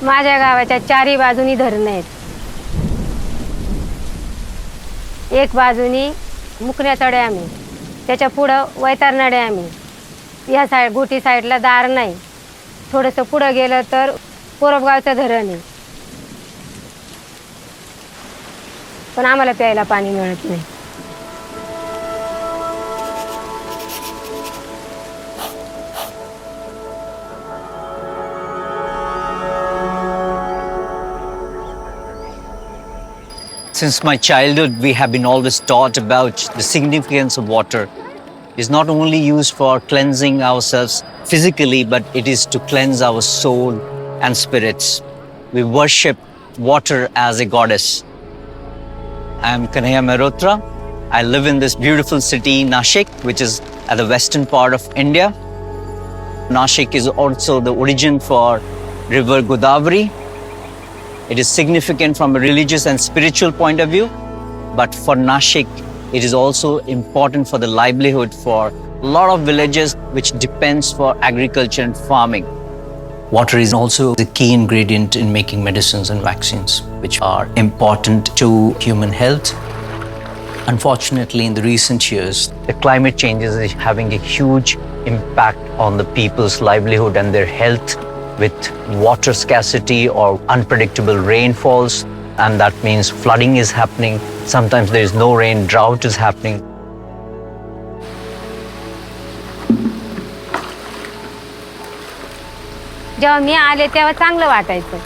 माझ्या गावाच्या चारी बाजूनी धरणं आहेत. एक बाजूनी मुकण्याचा डॅम आहे, त्याच्या पुढं वैतरणा डॅम आहे. या साईड गोटी साईडला दार नाही. थोडंसं पुढं गेलं तर कोरबगावचं धरण आहे, पण आम्हाला प्यायला पाणी मिळत नाही. Since my childhood, we have been always taught about the significance of water. It is not only used for cleansing ourselves physically, but it is to cleanse our soul and spirits. We worship water as a goddess. I am Kanhaiya Mehrotra. I live in this beautiful city, Nashik, which is at the western part of India. Nashik is also the origin for river Godavari. It is significant from a religious and spiritual point of view, but for Nashik, it is also important for the livelihood for a lot of villages which depends for agriculture and farming. Water is also the key ingredient in making medicines and vaccines, which are important to human health. Unfortunately, in the recent years, the climate changes is having a huge impact on the people's livelihood and their health, with water scarcity or unpredictable rainfalls, and that means flooding is happening. Sometimes there is no rain, drought is happening. जेव्हा मी आले तेव्हा चांगलं वाटायचं.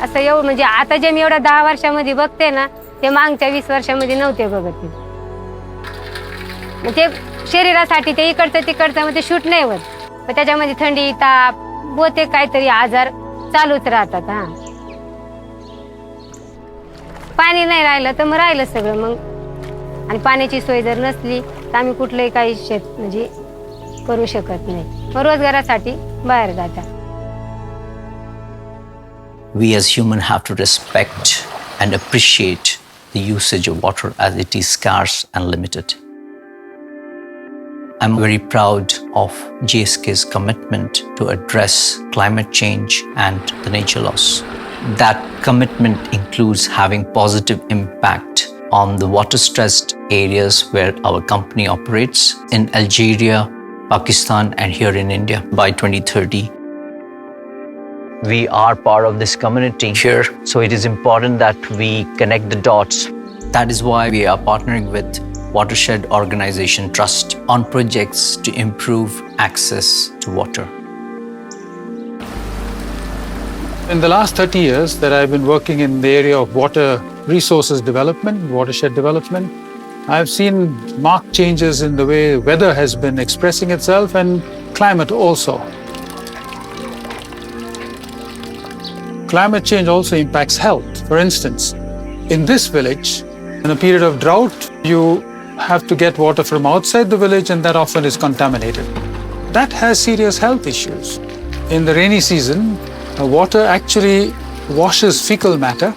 असं एवढं म्हणजे आता जे मी एवढ्या 10 वर्षामध्ये बघते ना, ते मागच्या 20 वर्षामध्ये नव्हते बघत. म्हणजे शरीरासाठी ते इकडचं तिकडचं म्हणजे शूट नाही होत, पण त्याच्यामध्ये थंडी, ताप, बहुते काहीतरी आजार चालूच राहतात. पाणी नाही राहिलं तर मग राहिलं सगळं. मग आणि पाण्याची सोय जर नसली तर आम्ही कुठलंही काही शेत म्हणजे करू शकत नाही. मग रोजगारासाठी बाहेर जातात. We as humans have to respect and appreciate the usage of water as it is scarce and limited. I'm very proud of GSK's commitment to address climate change and the nature loss. That commitment includes having positive impact on the water-stressed areas where our company operates in Algeria, Pakistan, and here in India by 2030. We are part of this community here, so it is important that we connect the dots. That is why we are partnering with Watershed Organization Trust on projects to improve access to water. In the last 30 years that I've been working in the area of water resources development, watershed development, I've seen marked changes in the way weather has been expressing itself and climate also. Climate change also impacts health. For instance, in this village, in a period of drought, you have to get water from outside the village, and that often is contaminated. That has serious health issues. In the rainy season, water actually washes fecal matter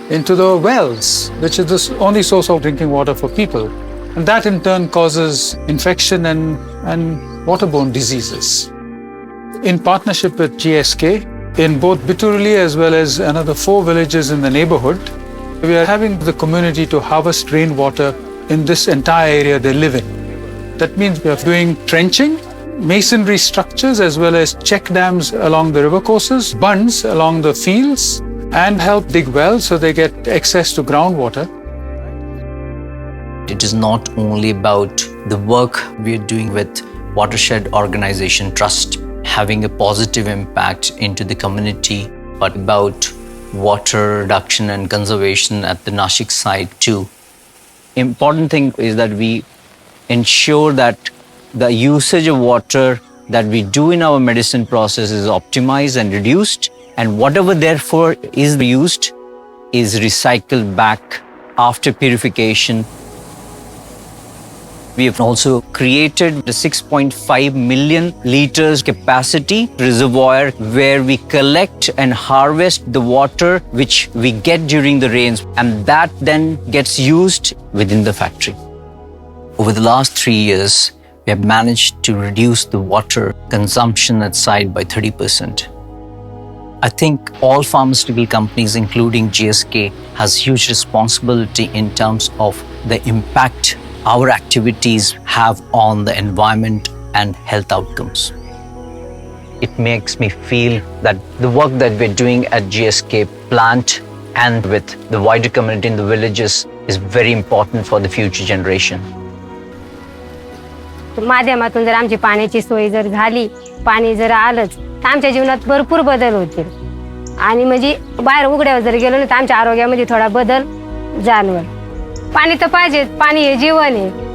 into the wells, which is the only source of drinking water for people. And that in turn causes infection and waterborne diseases. In partnership with GSK, in both Biturli as well as another 4 villages in the neighborhood, we are having the community to harvest rainwater in this entire area they live in. That means we are doing trenching, masonry structures, as well as check dams along the river courses, bunds along the fields, and help dig wells so they get access to groundwater. It is not only about the work we are doing with Watershed Organization Trust, having a positive impact into the community, but about water reduction and conservation at the Nashik site too. Important thing is that we ensure that the usage of water that we do in our medicine process is optimized and reduced, and whatever therefore is used is recycled back after purification. We have also created the 6.5 million liters capacity reservoir where we collect and harvest the water which we get during the rains, and that then gets used within the factory. Over the last 3 years, we have managed to reduce the water consumption at site by 30%. I think all pharmaceutical companies, including GSK, has huge responsibility in terms of the impact our activities have on the environment and health outcomes. It makes me feel that the work that we're doing at GSK plant and with the wider community in the villages is very important for the future generation. माध्यमातून जर आमची पाण्याची सोय जर झाली, पाणी जर आलंच तर आमच्या जीवनात भरपूर बदल होतील आणि म्हणजे बाहेर उघड्यावर जर गेलो ना तर आमच्या आरोग्यामध्ये थोडा बदल जाणवेल. पाणी तर पाहिजे, पाणी हे जीवन आहे.